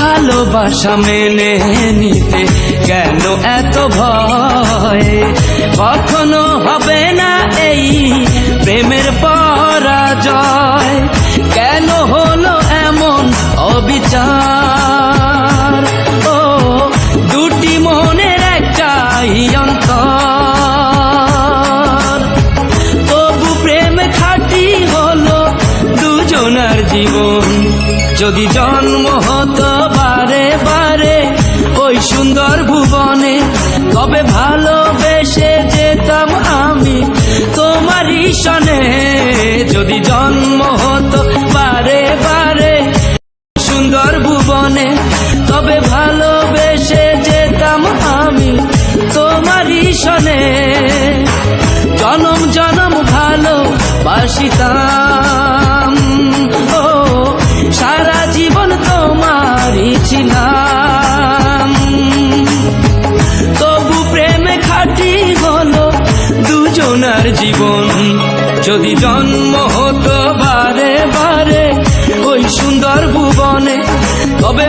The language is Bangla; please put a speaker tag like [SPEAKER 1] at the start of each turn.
[SPEAKER 1] ভালোবাসা মেনে নিতে কেন এত ভয়? কখনো হবে না এই প্রেমের পরাজয়। কেন হলো এমন অবিচার? ও দুটি মনের একটাই অন্তর, তবু প্রেম খাঁটি হলো দুজনার জীবন। যদি জন্ম হতো বারে বারে ওই সুন্দর ভুবনে, তবে ভালোবেসে যেতাম আমি তোমারই সনে। যদি জন্ম হতো বারে বারে সুন্দর ভুবনে, তবে ভালোবেসে যেতাম আমি তোমারই সনে। জনম জনম ভালোবাসিতাম, ও সারা জীবন তোমারই ছিলাম। তবু প্রেমে খাঁটি হলো দুজনার জীবন। যদি জন্ম হতো বারে বারে ওই সুন্দর ভুবনে, তবে